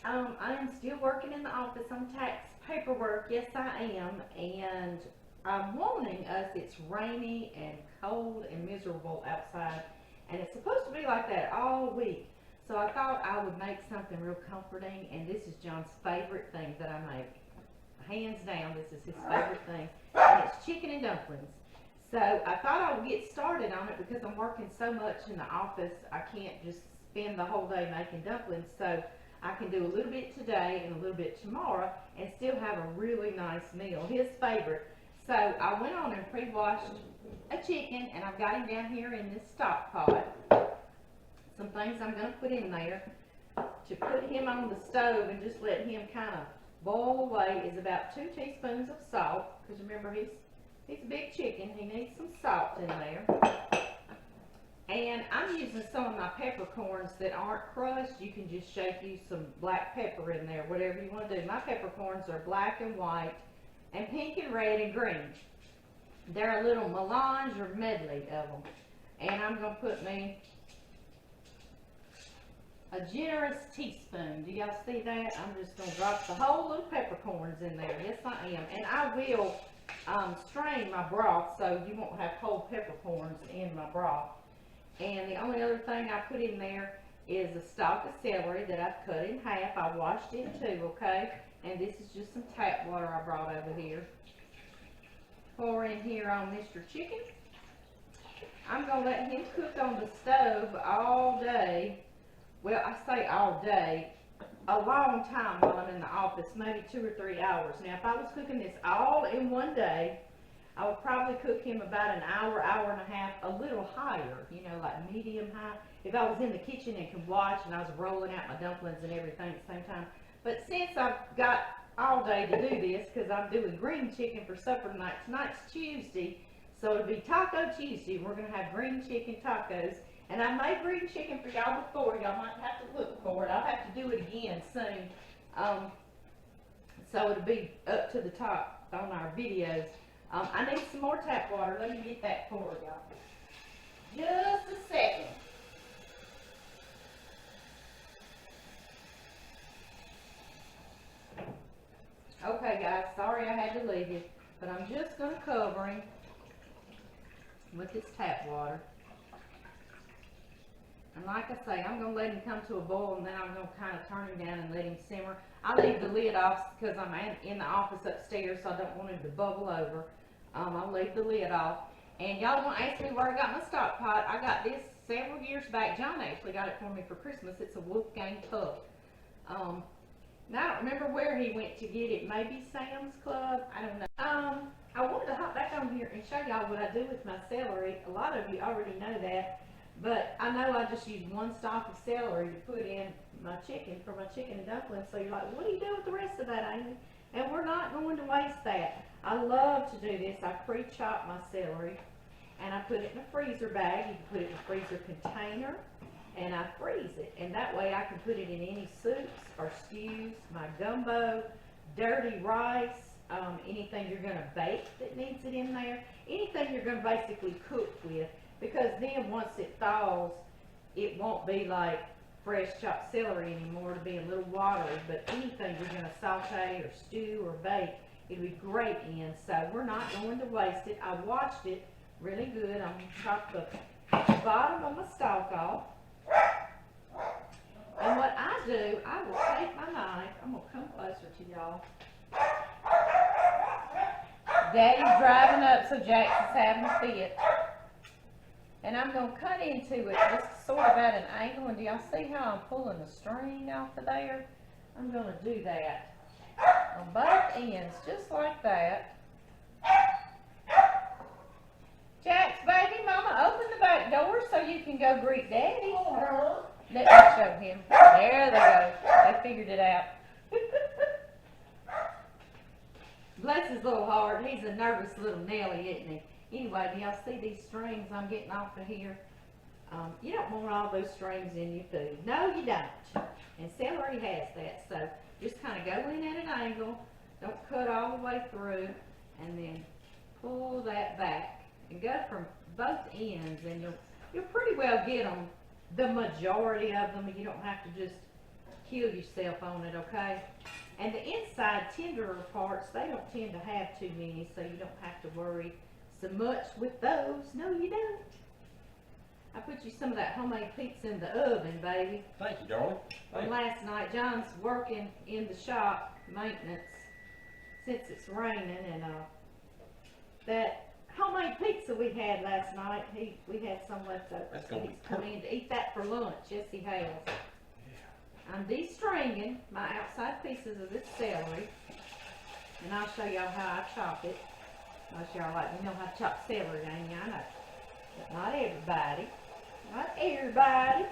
I am still working in the office on tax paperwork. Yes, I am. And I'm warning us it's rainy and cold and miserable outside. And it's supposed to be like that all week. So I thought I would make something real comforting. And this is John's favorite thing that I make. Hands down, this is his favorite thing. And it's chicken and dumplings. So I thought I would get started on it because I'm working so much in the office. I can't just spend the whole day making dumplings. So I can do a little bit today and a little bit tomorrow and still have a really nice meal, his favorite. So I went on and pre-washed a chicken, and I've got him down here in this stock pot. Some things I'm going to put in there to put him on the stove and just let him kind of boil away is about 2 teaspoons of salt, because remember he's a big chicken, he needs some salt in there. And I'm using some of my peppercorns that aren't crushed. You can just shake you some black pepper in there, whatever you want to do. My peppercorns are black and white and pink and red and green. They're a little melange or medley of them. And I'm going to put me a generous teaspoon. Do y'all see that? I'm just going to drop the whole little peppercorns in there. Yes, I am. And I will strain my broth so you won't have whole peppercorns in my broth. And the only other thing I put in there is a stalk of celery that I've cut in half. I washed it too, okay? And this is just some tap water I brought over here. Pour in here on Mr. Chicken. I'm going to let him cook on the stove all day. Well, I say all day. A long time while I'm in the office, maybe 2 or 3 hours. Now, if I was cooking this all in one day, I would probably cook him about an hour, hour and a half, a little higher, you know, like medium high. If I was in the kitchen and could watch and I was rolling out my dumplings and everything at the same time. But since I've got all day to do this, because I'm doing green chicken for supper tonight, tonight's Tuesday, so it'll be Taco Tuesday. We're going to have green chicken tacos. And I made green chicken for y'all before. Y'all might have to look for it. I'll have to do it again soon. So it'll be up to the top on our videos. I need some more tap water. Let me get that for y'all. Just a second. Okay, guys. Sorry I had to leave you. But I'm just going to cover him with this tap water. And like I say, I'm going to let him come to a boil, and then I'm going to kind of turn him down and let him simmer. I leave the lid off because I'm in the office upstairs, so I don't want him to bubble over. I'll leave the lid off. And y'all want to ask me where I got my stock pot. I got this several years back. John actually got it for me for Christmas. It's a Wolfgang Pup. Now, I don't remember where he went to get it. Maybe Sam's Club. I don't know. I wanted to hop back on here and show y'all what I do with my celery. A lot of you already know that. But I know I just use 1 stalk of celery to put in my chicken for my chicken and dumplings. So you're like, what do you do with the rest of that, Amy? And we're not going to waste that. I love to do this. I pre-chop my celery and I put it in a freezer bag. You can put it in a freezer container and I freeze it. And that way I can put it in any soups or stews, my gumbo, dirty rice, anything you're going to bake that needs it in there, anything you're going to basically cook with. Because then once it thaws, it won't be like fresh chopped celery anymore. It'll be a little watery, but anything you're going to saute or stew or bake, it'll be great in. So we're not going to waste it. I washed it really good. I'm going to chop the bottom of my stalk off. And what I do, I will take my knife. I'm going to come closer to y'all. Daddy's driving up, so Jackson's having a fit. And I'm going to cut into it just sort of at an angle. And do y'all see how I'm pulling the string off of there? I'm going to do that on both ends, just like that. Jax, baby, Mama, open the back door so you can go greet Daddy. Let me show him. There they go. They figured it out. Bless his little heart. He's a nervous little Nelly, isn't he? Anyway, do y'all see these strings I'm getting off of here? You don't want all those strings in your food. No, you don't. And celery has that. So just kind of go in at an angle. Don't cut all the way through. And then pull that back. And go from both ends. And you'll pretty well get them, the majority of them. You don't have to just kill yourself on it, okay? And the inside tenderer parts, they don't tend to have too many, so you don't have to worry so much with those. No, you don't. I put you some of that homemade pizza in the oven, baby. Thank you, darling. From last night. John's working in the shop, maintenance, since it's raining, and that homemade pizza we had last night, we had some left over. That's So gonna he's be come in to eat that for lunch. Yes, he has. I'm de-stringing my outside pieces of this celery, and I'll show y'all how I chop it. Most y'all like me know how to chop celery, ain't you? I know. But not everybody. Not everybody.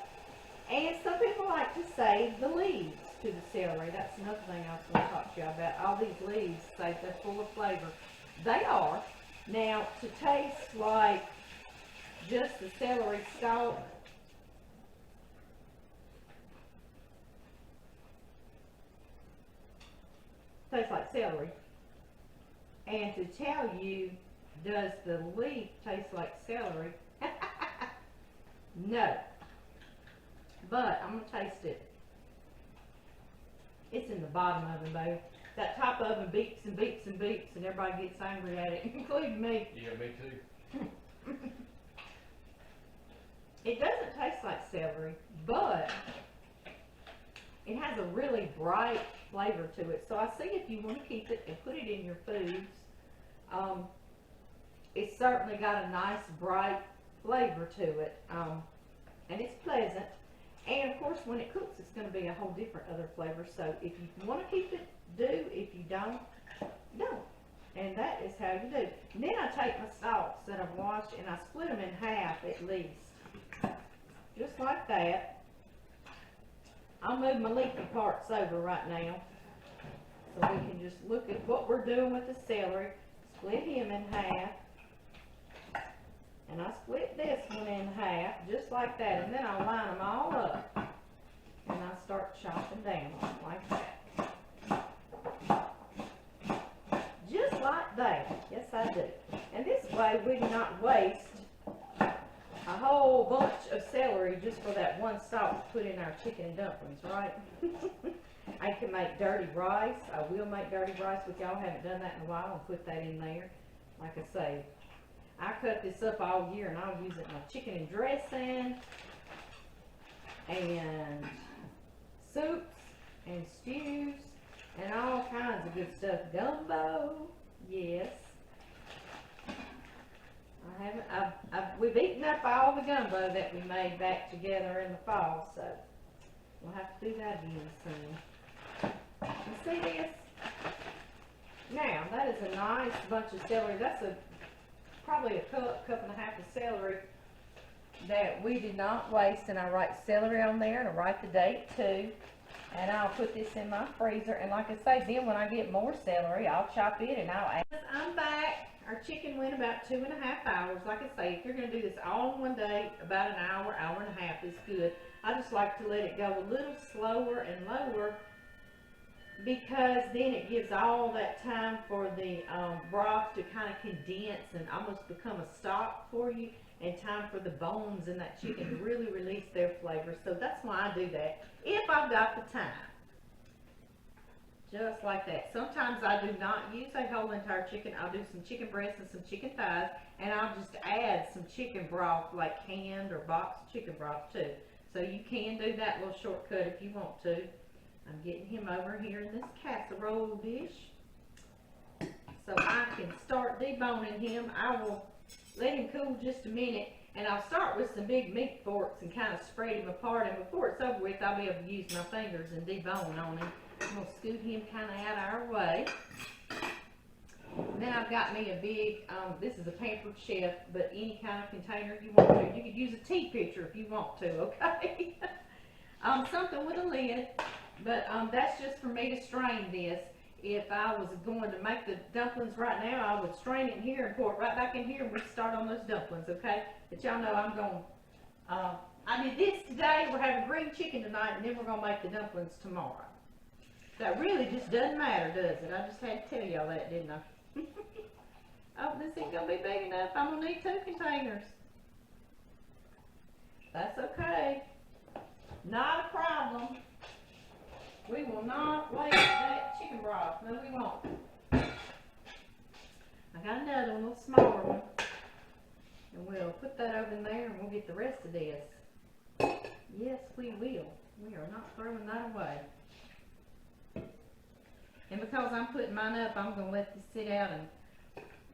And some people like to save the leaves to the celery. That's another thing I was going to talk to you about. All these leaves, they're full of flavor. They are. Now, to taste like just the celery stalk, tastes like celery. And to tell you, does the leaf taste like celery? No. But I'm going to taste it. It's in the bottom oven, babe. That top oven beeps and beeps and beeps, and everybody gets angry at it, including me. Yeah, me too. It doesn't taste like celery, but it has a really bright flavor to it. So I see if you want to keep it and put it in your foods, it's certainly got a nice bright flavor to it, and it's pleasant. And of course, when it cooks, it's going to be a whole different other flavor. So if you want to keep it, do. If you don't, don't. And that is how you do. And then I take my stalks that I've washed and I split them in half at least. Just like that. I'll move my leafy parts over right now, so we can just look at what we're doing with the celery. Split him in half. And I split this one in half, just like that. And then I line them all up. And I start chopping down like that. Just like that. Yes, I do. And this way we do not waste a whole bunch of celery just for that one stalk to put in our chicken and dumplings, right? I can make dirty rice. I will make dirty rice with y'all. Haven't done that in a while, and put that in there. Like I say, I cut this up all year, and I'll use it in my chicken and dressing, and soups, and stews, and all kinds of good stuff. Gumbo, yes. We've eaten up all the gumbo that we made back together in the fall, so we'll have to do that again soon. You see this? Now, that is a nice bunch of celery. That's probably a cup and a half of celery that we did not waste, and I write celery on there, and I write the date too, and I'll put this in my freezer. And like I say, then when I get more celery, I'll chop it and I'll add. I'm back. Our chicken went about 2.5 hours. Like I say, if you're going to do this all in one day, about an hour, hour and a half is good. I just like to let it go a little slower and lower, because then it gives all that time for the broth to kind of condense and almost become a stock for you, and time for the bones in that chicken to really release their flavor. So that's why I do that, if I've got the time. Just like that. Sometimes I do not use a whole entire chicken. I'll do some chicken breasts and some chicken thighs, and I'll just add some chicken broth, like canned or boxed chicken broth too. So you can do that little shortcut if you want to. I'm getting him over here in this casserole dish, so I can start deboning him. I will let him cool just a minute, and I'll start with some big meat forks and kind of spread him apart, and before it's over with, I'll be able to use my fingers and debone on him. I'm going to scoot him kind of out of our way. And then I've got me a big, this is a Pampered Chef, but any kind of container you want to. You could use a tea pitcher if you want to, okay? Something with a lid, but that's just for me to strain this. If I was going to make the dumplings right now, I would strain it in here and pour it right back in here, and we'd start on those dumplings, okay? But y'all know I'm going, I did this today. We're having green chicken tonight, and then we're going to make the dumplings tomorrow. That really just doesn't matter, does it? I just had to tell y'all that, didn't I? Oh, this ain't going to be big enough. I'm going to need 2 containers. That's okay. Not a problem. will not waste that chicken broth. No, we won't. I got another one, a little smaller one. And we'll put that over in there and we'll get the rest of this. Yes, we will. We are not throwing that away. And because I'm putting mine up, I'm going to let this sit out and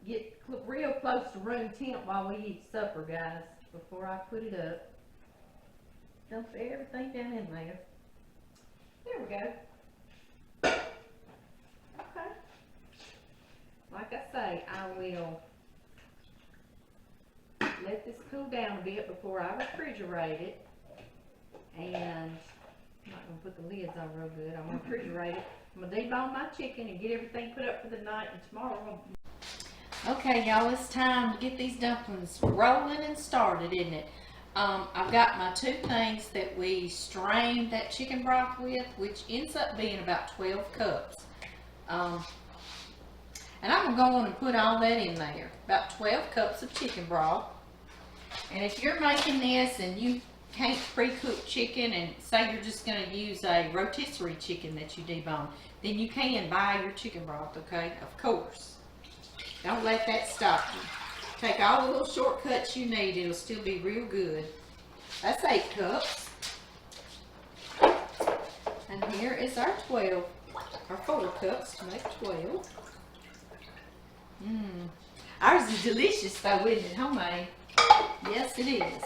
get real close to room temp while we eat supper, guys, before I put it up. Dump everything down in there. There we go. Okay. Like I say, I will let this cool down a bit before I refrigerate it. And I'm not going to put the lids on real good. I'm going to refrigerate it. I'm going to debone my chicken and get everything put up for the night, and tomorrow Okay, y'all, it's time to get these dumplings rolling and started, isn't it? I've got my 2 things that we strained that chicken broth with, which ends up being about 12 cups. And I'm going to go on and put all that in there. About 12 cups of chicken broth. And if you're making this and you can't pre-cook chicken and say you're just going to use a rotisserie chicken that you debone, then you can buy your chicken broth, okay? Of course. Don't let that stop you. Take all the little shortcuts you need. It'll still be real good. That's 8 cups. And here is our 12, or 4 cups to make 12. Ours is delicious though, isn't it? Homemade. Yes, it is.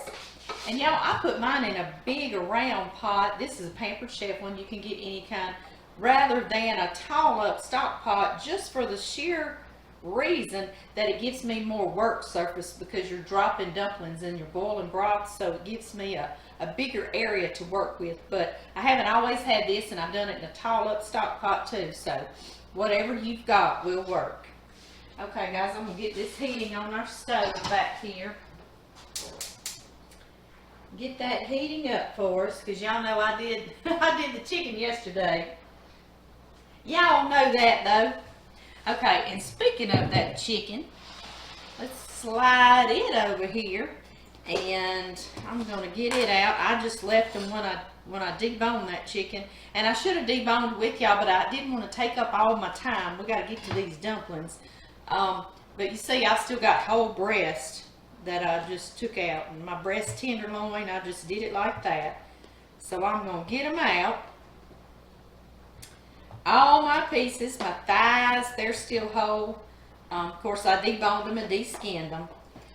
And y'all, I put mine in a big round pot. This is a Pampered Chef one. You can get any kind, rather than a tall up stock pot, just for the sheer reason that it gives me more work surface, because you're dropping dumplings in your boiling broth, so it gives me a bigger area to work with. But I haven't always had this, and I've done it in a tall up stock pot too, so whatever you've got will work. Okay guys, I'm gonna get this heating on our stove back here. Get that heating up for us, because y'all know I did the chicken yesterday. Y'all know that though. Okay, and speaking of that chicken, let's slide it over here, and I'm gonna get it out. I just left them when I deboned that chicken, and I should have deboned with y'all, but I didn't want to take up all my time. We got to get to these dumplings. But you see, I still got whole breast that I just took out, and my breast tenderloin, I just did it like that. So I'm gonna get them out. All my pieces, my thighs, they're still whole. Of course, I deboned them and de-skinned them.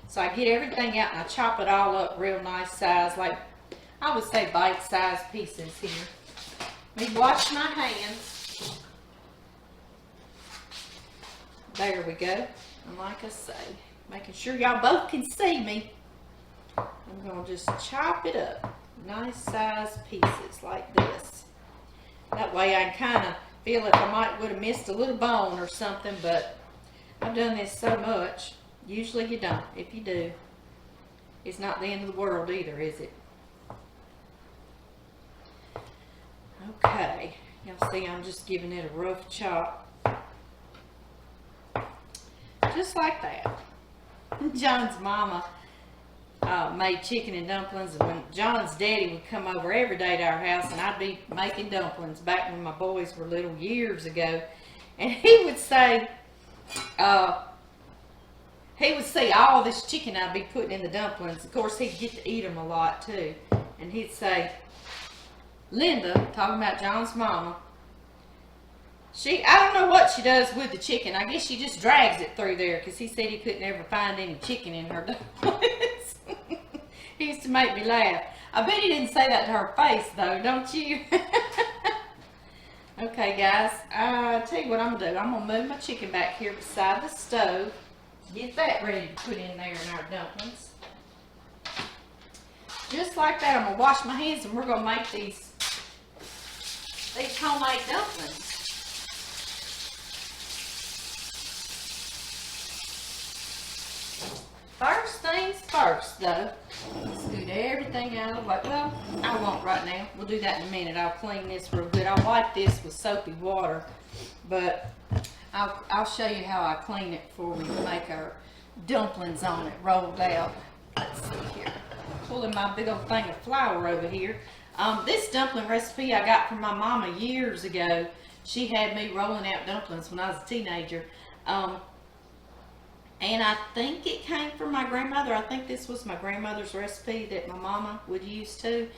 So I get everything out and I chop it all up real nice size, like I would say bite-sized pieces here. Let me wash my hands. There we go. And like I say, making sure y'all both can see me, I'm going to just chop it up. Nice size pieces like this. That way I can kind of feel if I would have missed a little bone or something, but I've done this so much. Usually you don't. If you do, it's not the end of the world either, is it? Okay, y'all see I'm just giving it a rough chop. Just like that. John's mama made chicken and dumplings, and when John's daddy would come over every day to our house, and I'd be making dumplings back when my boys were little years ago, and he would see all this chicken I'd be putting in the dumplings. Of course, he'd get to eat them a lot too, and he'd say, Linda, talking about John's mama, I don't know what she does with the chicken. I guess she just drags it through there, because he said he couldn't ever find any chicken in her dumplings. He used to make me laugh. I bet he didn't say that to her face though, don't you? Okay guys, I'll tell you what I'm gonna do. I'm gonna move my chicken back here beside the stove. Get that ready to put in there in our dumplings. Just like that, I'm gonna wash my hands, and we're gonna make these homemade dumplings. First things first though, let's scoot everything out of the way. Well, I won't right now. We'll do that in a minute. I'll clean this real good. I'll wipe this with soapy water, but I'll show you how I clean it before we make our dumplings on it rolled out. Let's see here. Pulling my big old thing of flour over here. This dumpling recipe I got from my mama years ago. She had me rolling out dumplings when I was a teenager. And I think it came from my grandmother. I think this was my grandmother's recipe that my mama would use too.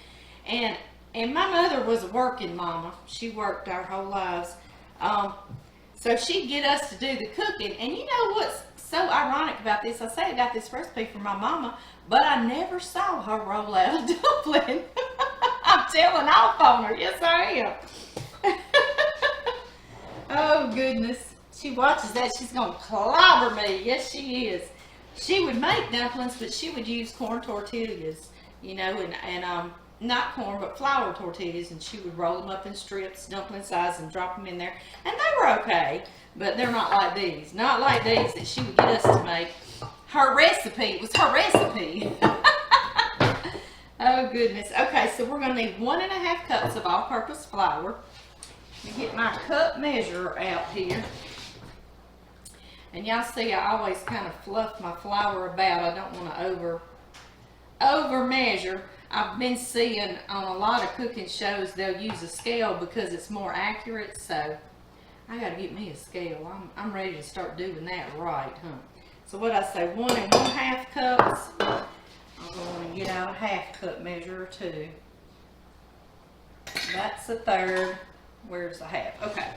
And my mother was a working mama. She worked our whole lives. So she'd get us to do the cooking. And you know what's so ironic about this? I say I got this recipe from my mama, but I never saw her roll out a dumpling. I'm telling off on her. Yes, I am. Oh, goodness. She watches that, she's going to clobber me. Yes, she is. She would make dumplings, but she would use corn tortillas, you know, and not corn, but flour tortillas, and she would roll them up in strips, dumpling size, and drop them in there. And they were okay, but they're not like these. Not like these that she would get us to make. Her recipe was her recipe. Oh, goodness. Okay, so we're going to need 1.5 cups of all-purpose flour. Let me get my cup measure out here. And y'all see I always kind of fluff my flour about. I don't want to over measure. I've been seeing on a lot of cooking shows they'll use a scale because it's more accurate. So I got to get me a scale. I'm ready to start doing that right, huh? So what I say, 1 1/2 cups. I'm going to get out a 1/2 cup measure too. That's a 1/3. Where's the 1/2? Okay.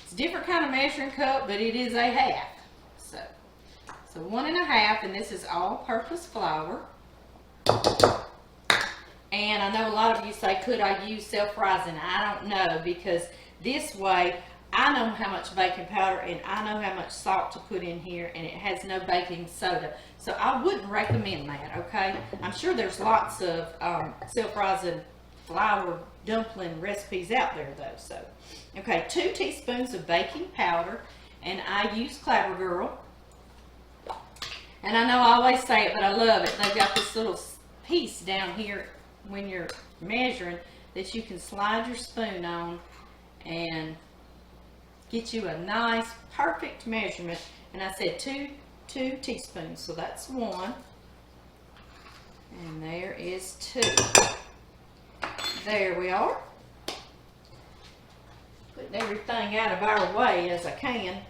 It's a different kind of measuring cup, but it is a 1/2. So 1 1/2, and this is all-purpose flour. And I know a lot of you say, could I use self-rising? I don't know, because this way I know how much baking powder and I know how much salt to put in here, and it has no baking soda. So I wouldn't recommend that, okay? I'm sure there's lots of self-rising flour dumpling recipes out there though. So, okay, 2 teaspoons of baking powder, and I use Clabber Girl. And I know I always say it, but I love it. They've got this little piece down here when you're measuring that you can slide your spoon on and get you a nice, perfect measurement. And I said two teaspoons, so that's 1. And there is 2. There we are. Putting everything out of our way as I can.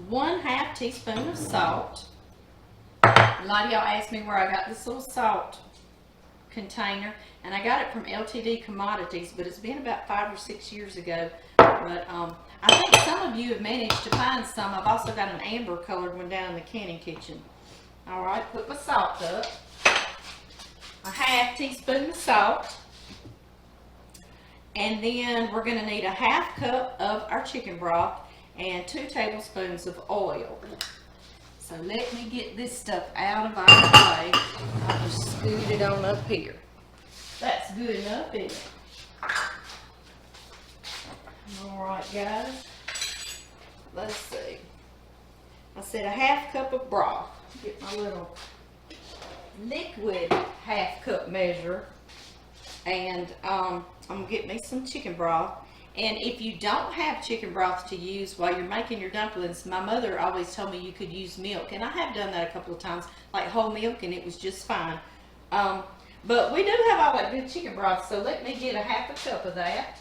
1/2 teaspoon of salt. A lot of y'all asked me where I got this little salt container, and I got it from LTD Commodities, but it's been about 5 or 6 years ago. But I think some of you have managed to find some. I've also got an amber colored one down in the canning kitchen. All right, put my salt up. 1/2 teaspoon of salt. And then we're going to need 1/2 cup of our chicken broth and 2 tablespoons of oil. So let me get this stuff out of our way. I'll just scoot it on up here. That's good enough, isn't it? All right, guys. Let's see. I said 1/2 cup of broth. Get my little liquid 1/2 cup measure. And I'm going to get me some chicken broth. And if you don't have chicken broth to use while you're making your dumplings, my mother always told me you could use milk. And I have done that a couple of times, like whole milk, and it was just fine. But we do have all that good chicken broth, so let me get 1/2 cup of that.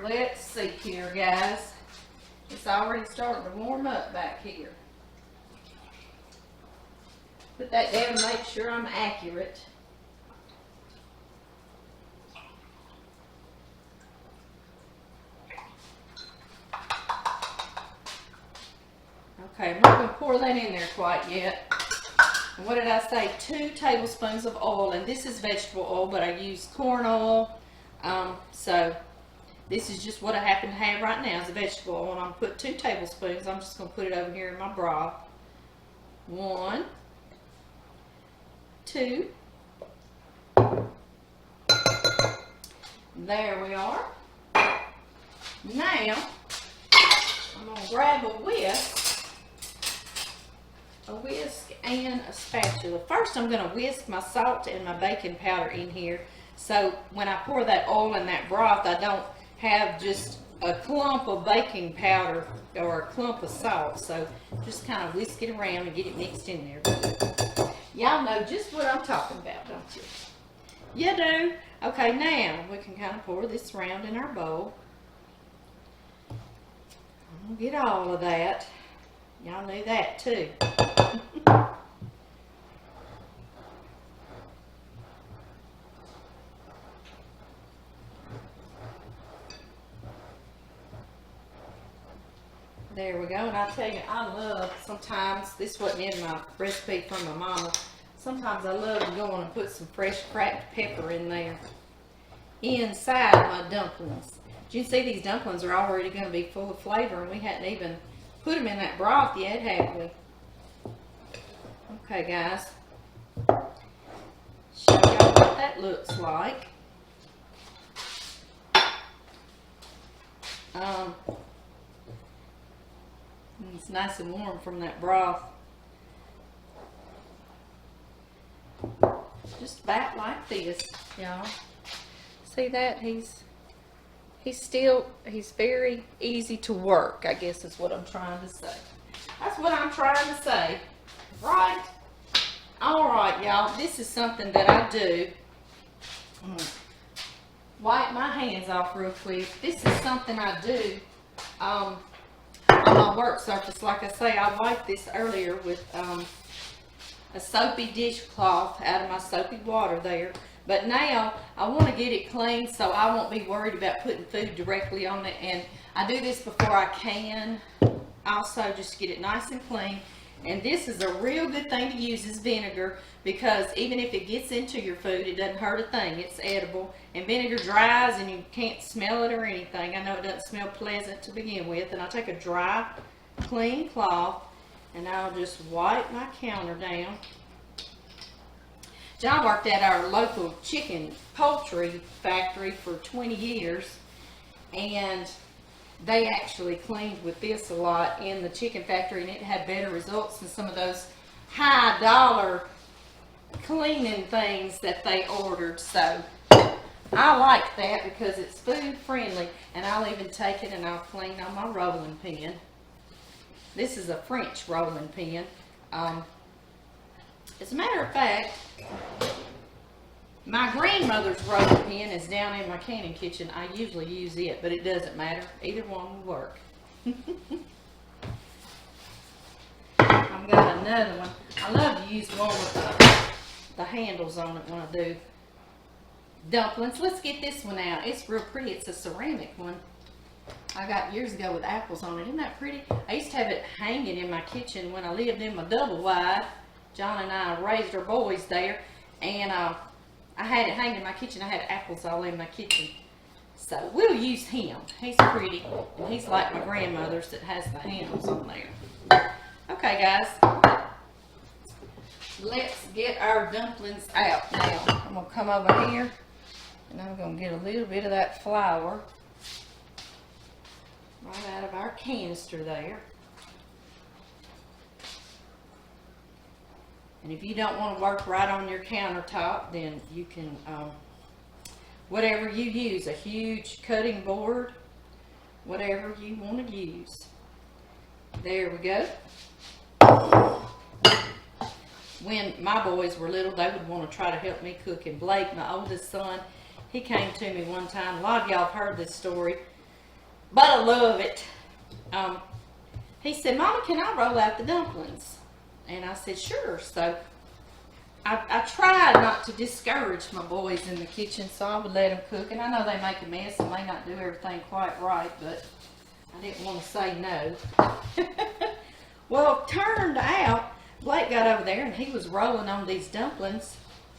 Let's see here, guys. It's already starting to warm up back here. Put that down and make sure I'm accurate. Okay, I'm not going to pour that in there quite yet. And what did I say? 2 tablespoons of oil, and this is vegetable oil, but I use corn oil. So this is just what I happen to have right now is a vegetable oil, and I'm going to put 2 tablespoons. I'm just going to put it over here in my broth. 1, 2. There we are. Now, I'm going to grab a whisk and a spatula. First, I'm going to whisk my salt and my baking powder in here. So when I pour that oil in that broth, I don't have just a clump of baking powder or a clump of salt. So just kind of whisk it around and get it mixed in there. Y'all know just what I'm talking about, don't you? You do. Okay, now we can kind of pour this around in our bowl. I'm gonna get all of that. Y'all knew that too. There we go, and I tell you, I love, sometimes, this wasn't in my recipe from my mama, sometimes I love to go on and put some fresh cracked pepper in there, inside my dumplings. You see these dumplings are already going to be full of flavor, and we hadn't even put them in that broth yet, have we? Okay, guys, show y'all what that looks like. It's nice and warm from that broth. Just about like this, y'all. See that? He's very easy to work, I guess is what I'm trying to say. That's what I'm trying to say. Right? Alright, y'all. This is something that I do. Wipe my hands off real quick. This is something I do on my work surface. Like I say, I wiped this earlier with a soapy dishcloth out of my soapy water there. But now I want to get it clean so I won't be worried about putting food directly on it. And I do this before I can. Also, just get it nice and clean. And this is a real good thing to use, is vinegar, because even if it gets into your food, it doesn't hurt a thing. It's edible. And vinegar dries and you can't smell it or anything. I know it doesn't smell pleasant to begin with. And I'll take a dry, clean cloth and I'll just wipe my counter down. John worked at our local poultry factory for 20 years, and they actually cleaned with this a lot in the chicken factory, and it had better results than some of those high dollar cleaning things that they ordered. So I like that because it's food friendly, and I'll even take it and I'll clean on my rolling pin. This is a French rolling pin. As a matter of fact, my grandmother's rolling pin is down in my canning kitchen. I usually use it, but it doesn't matter. Either one will work. I've got another one. I love to use one with the handles on it when I do dumplings. Let's get this one out. It's real pretty. It's a ceramic one I got years ago with apples on it. Isn't that pretty? I used to have it hanging in my kitchen when I lived in my double wide. John and I raised our boys there, and I had it hanging in my kitchen. I had apples all in my kitchen. So we'll use him. He's pretty, and he's like my grandmother's that has the handles on there. Okay, guys. Let's get our dumplings out now. I'm going to come over here, and I'm going to get a little bit of that flour right out of our canister there. And if you don't want to work right on your countertop, then you can, whatever you use, a huge cutting board, whatever you want to use. There we go. When my boys were little, they would want to try to help me cook. And Blake, my oldest son, he came to me one time. A lot of y'all have heard this story, but I love it. He said, "Mama, can I roll out the dumplings?" And I said, "Sure." So I tried not to discourage my boys in the kitchen, so I would let them cook. And I know they make a mess and may not do everything quite right, but I didn't want to say no. Well, it turned out, Blake got over there and he was rolling on these dumplings.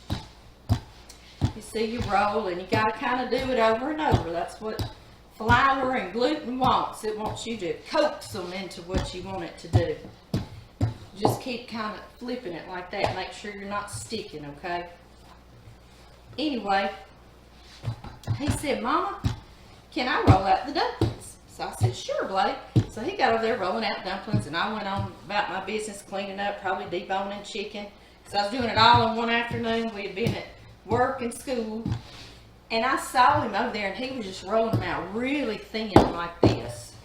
You see, you roll and you got to kind of do it over and over. That's what flour and gluten wants. It wants you to coax them into what you want it to do. Just keep kind of flipping it like that. Make sure you're not sticking, okay? Anyway, he said, "Mama, can I roll out the dumplings?" So I said, "Sure, Blake." So he got over there rolling out dumplings, and I went on about my business, cleaning up, probably deboning chicken. Because I was doing it all in one afternoon. We had been at work and school. And I saw him over there, and he was just rolling them out really thin like this.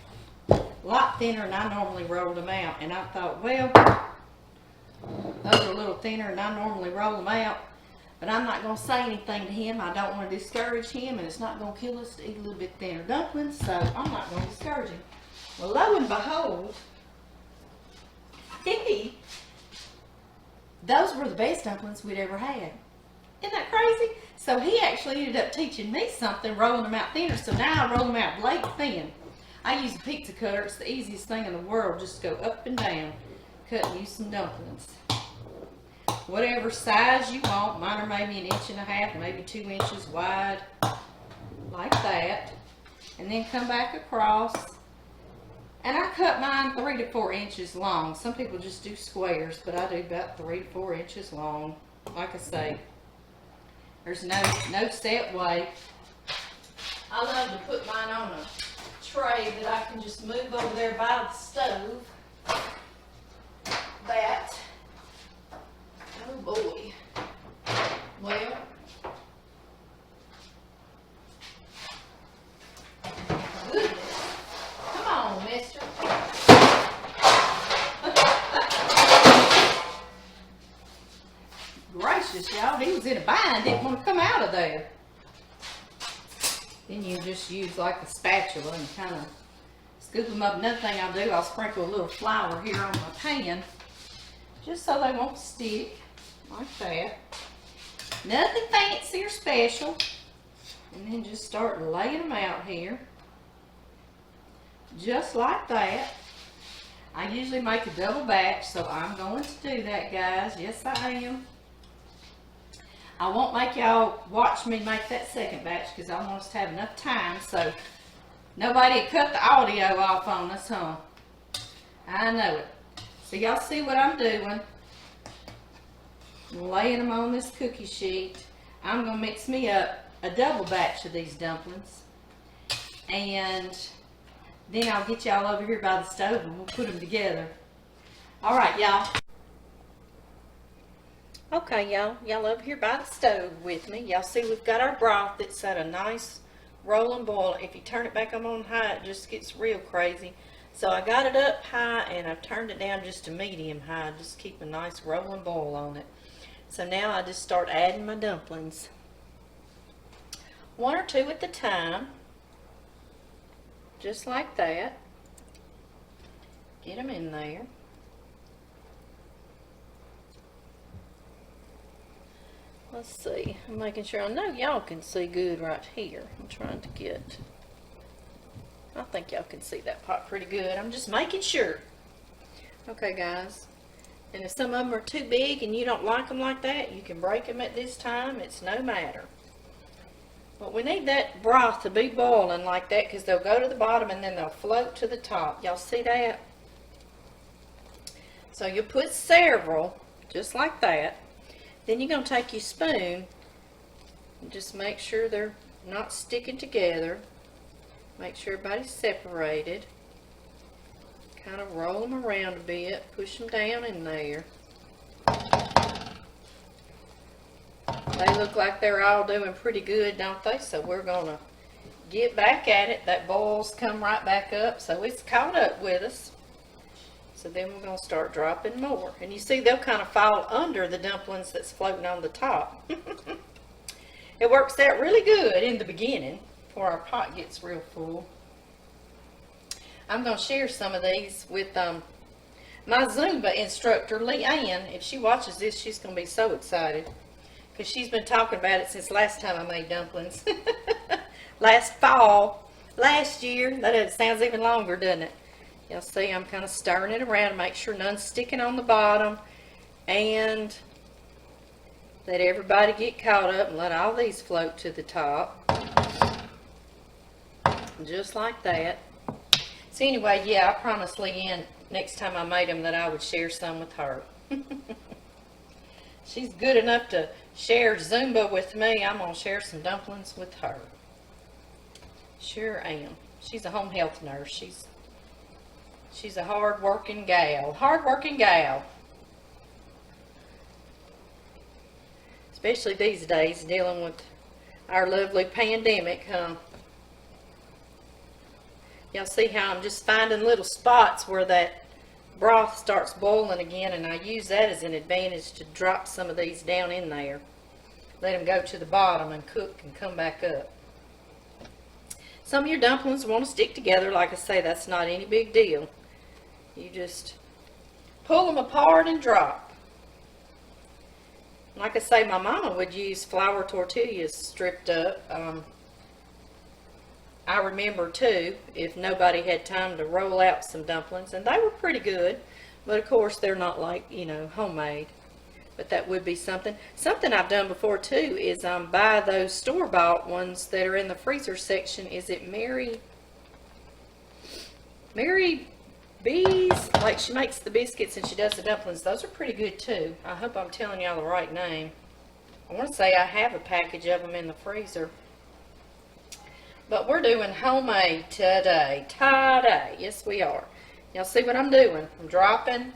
A lot thinner than I normally rolled them out. And I thought, well, Those are a little thinner and I normally roll them out. But I'm not going to say anything to him. I don't want to discourage him, and it's not going to kill us to eat a little bit thinner dumplings, so I'm not going to discourage him. Well, lo and behold, those were the best dumplings we'd ever had. Isn't that crazy? So he actually ended up teaching me something, rolling them out thinner. So now I roll them out blade thin. I use a pizza cutter. It's the easiest thing in the world. Just go up and down, cutting you some dumplings. Whatever size you want. Mine are maybe 1.5 inches, maybe 2 inches wide, like that. And then come back across. And I cut mine 3 to 4 inches long. Some people just do squares, but I do about 3 to 4 inches long. Like I say, there's no set way. I love to put mine on a tray that I can just move over there by the stove. Oh boy. Well, goodness. Come on, mister. Gracious, y'all. He was in a bind, didn't want to come out of there. Then you just use like a spatula and kind of scoop them up. Another thing I'll do, I'll sprinkle a little flour here on my pan just so they won't stick, like that. Nothing fancy or special. And then just start laying them out here. Just like that. I usually make a double batch, so I'm going to do that, guys. Yes, I am. I won't make y'all watch me make that second batch because I want us to have enough time so nobody cut the audio off on us, huh? I know it. So y'all see what I'm doing. I'm laying them on this cookie sheet. I'm going to mix me up a double batch of these dumplings. And then I'll get y'all over here by the stove and we'll put them together. Alright, y'all. Okay, y'all over here by the stove with me. Y'all see we've got our broth that's at a nice rolling boil. If you turn it back up on high, it just gets real crazy. So I got it up high and I've turned it down just to medium high. Just keep a nice rolling boil on it. So now I just start adding my dumplings. 1 or 2 at the time. Just like that. Get them in there. Let's see. I'm making sure. I know y'all can see good right here. I'm trying to get. I think y'all can see that pot pretty good. I'm just making sure. Okay, guys. And if some of them are too big and you don't like them like that, you can break them at this time. It's no matter. But we need that broth to be boiling like that because they'll go to the bottom and then they'll float to the top. Y'all see that? So you'll put several, just like that. Then you're going to take your spoon and just make sure they're not sticking together. Make sure everybody's separated. Kind of roll them around a bit. Push them down in there. They look like they're all doing pretty good, don't they? So we're going to get back at it. That boil's come right back up, so it's caught up with us. So then we're going to start dropping more. And you see they'll kind of fall under the dumplings that's floating on the top. It works out really good in the beginning before our pot gets real full. I'm going to share some of these with my Zumba instructor, Leanne. If she watches this, she's going to be so excited. Because she's been talking about it since last time I made dumplings. Last fall. Last year. That sounds even longer, doesn't it? Y'all see I'm kind of stirring it around to make sure none's sticking on the bottom. And let everybody get caught up and let all these float to the top. Just like that. So anyway, yeah, I promised Leanne next time I made them that I would share some with her. She's good enough to share Zumba with me. I'm going to share some dumplings with her. Sure am. She's a home health nurse. She's a hard-working gal. Hard-working gal. Especially these days, dealing with our lovely pandemic, huh? Y'all see how I'm just finding little spots where that broth starts boiling again, and I use that as an advantage to drop some of these down in there. Let them go to the bottom and cook and come back up. Some of your dumplings want to stick together. Like I say, that's not any big deal. You just pull them apart and drop. Like I say, my mama would use flour tortillas stripped up. I remember too, if nobody had time to roll out some dumplings, and they were pretty good, but of course they're not like, you know, homemade. But that would be something. Something I've done before too is buy those store-bought ones that are in the freezer section. Is it Mary B's? Like, she makes the biscuits and she does the dumplings. Those are pretty good too. I hope I'm telling y'all the right name. I want to say I have a package of them in the freezer. But we're doing homemade today. Today. Yes, we are. Y'all see what I'm doing? I'm dropping.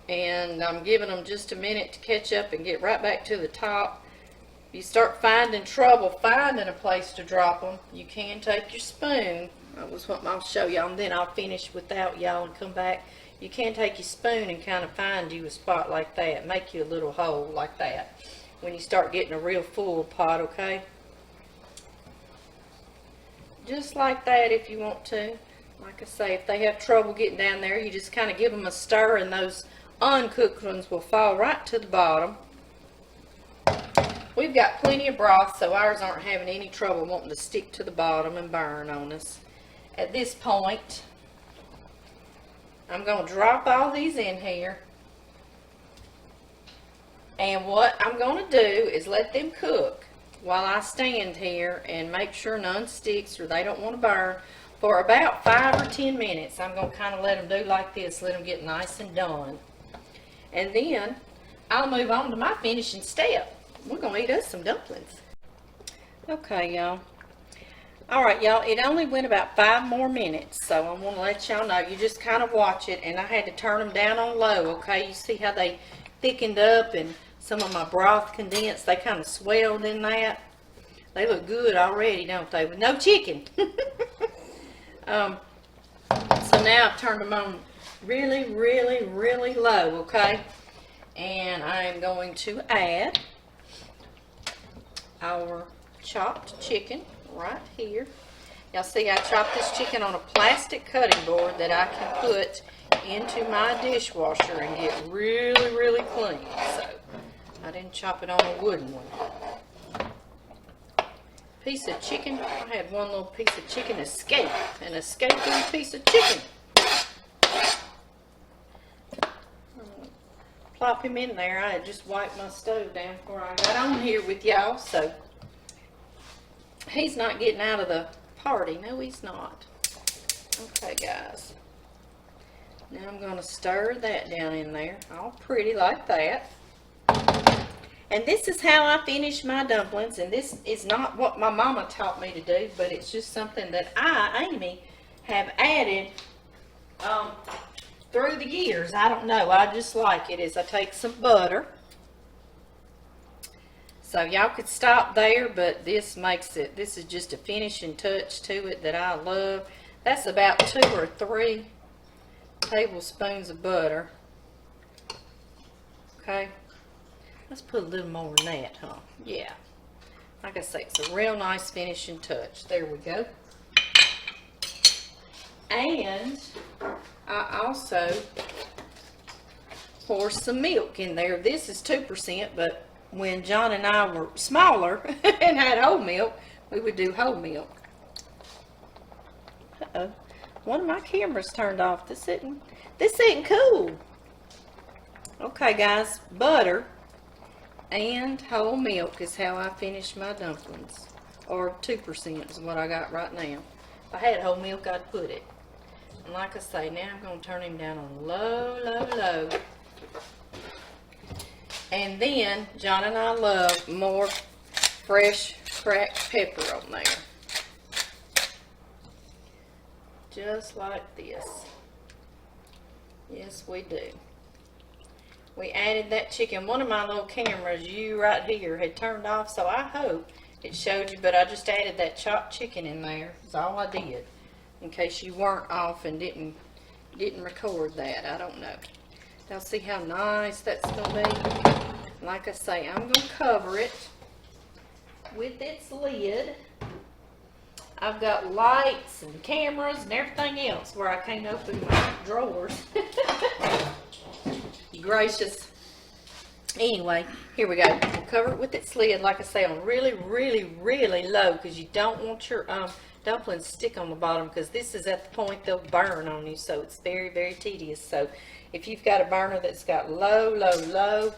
And I'm giving them just a minute to catch up and get right back to the top. If you start finding trouble finding a place to drop them, you can take your spoon. That was what I'll show y'all, and then I'll finish without y'all and come back. You can take your spoon and kind of find you a spot like that. Make you a little hole like that when you start getting a real full pot, okay? Just like that if you want to. Like I say, if they have trouble getting down there, you just kind of give them a stir and those uncooked ones will fall right to the bottom. We've got plenty of broth, so ours aren't having any trouble wanting to stick to the bottom and burn on us. At this point, I'm going to drop all these in here. And what I'm going to do is let them cook while I stand here and make sure none sticks or they don't want to burn for about 5 or 10 minutes. I'm going to kind of let them do like this, let them get nice and done. And then I'll move on to my finishing step. We're going to eat us some dumplings. Okay, y'all. Alright, y'all, it only went about 5 more minutes, so I want to let y'all know. You just kind of watch it, and I had to turn them down on low, okay? You see how they thickened up and some of my broth condensed? They kind of swelled in that. They look good already, don't they? With no chicken. So now I've turned them on really, really, really low, okay? And I'm going to add our chopped chicken right here. Y'all see I chopped this chicken on a plastic cutting board that I can put into my dishwasher and get really, really clean. So I didn't chop it on a wooden one. Piece of chicken. I had one little piece of chicken escape. An escaping piece of chicken. Plop him in there. I had just wiped my stove down before I got on here with y'all, so he's not getting out of the party. No, he's not. Okay, guys. Now I'm going to stir that down in there, all pretty like that. And this is how I finish my dumplings, and this is not what my mama taught me to do, but it's just something that I, Amy, have added through the years. I don't know, I just like it. Is I take some butter. So y'all could stop there, but this makes it, this is just a finishing touch to it that I love. That's about 2 or 3 tablespoons of butter. Okay. Let's put a little more than that, huh? Yeah. Like I say, it's a real nice finishing touch. There we go. And I also pour some milk in there. This is 2%, but when John and I were smaller and had whole milk, we would do whole milk. Uh-oh. One of my cameras turned off. This isn't cool. Okay, guys. Butter and whole milk is how I finish my dumplings. Or 2% is what I got right now. If I had whole milk, I'd put it. And like I say, now I'm going to turn him down on low, low, low. And then, John and I love more fresh cracked pepper on there. Just like this. Yes, we do. We added that chicken. One of my little cameras, you right here, had turned off, so I hope it showed you, but I just added that chopped chicken in there. That's all I did, in case you weren't off and didn't didn't record that. I don't know. Y'all see how nice that's gonna be? Like I say, I'm gonna cover it with its lid. I've got lights and cameras and everything else where I can't open my drawers. Gracious. Anyway, here we go. We'll cover it with its lid, like I say, on really, really, really low, because you don't want your dumplings to stick on the bottom, because this is at the point they'll burn on you, so it's very, very tedious. So if you've got a burner that's got low, low, low,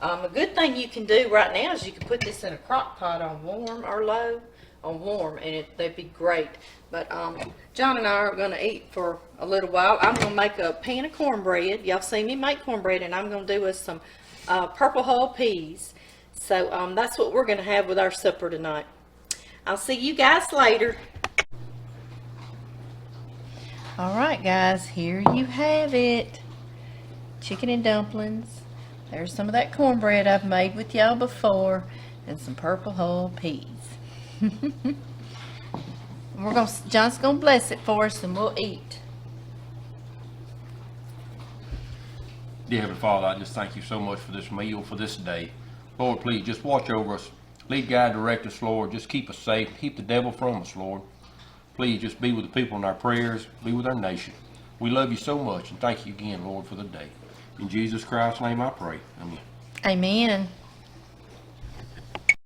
a good thing you can do right now is you can put this in a crock pot on warm or low, on warm, and they'd be great. But John and I are going to eat for a little while. I'm going to make a pan of cornbread. Y'all seen me make cornbread, and I'm going to do us some purple hull peas. So that's what we're going to have with our supper tonight. I'll see you guys later. All right, guys, here you have it. Chicken and dumplings. There's some of that cornbread I've made with y'all before, and some purple hull peas. John's gonna bless it for us, and we'll eat. Dear Heavenly Father, I just thank you so much for this meal, for this day. Lord, please just watch over us. Lead, guide, direct us, Lord. Just keep us safe. Keep the devil from us, Lord. Please just be with the people in our prayers. Be with our nation. We love you so much, and thank you again, Lord, for the day. In Jesus Christ's name I pray. Amen. Amen.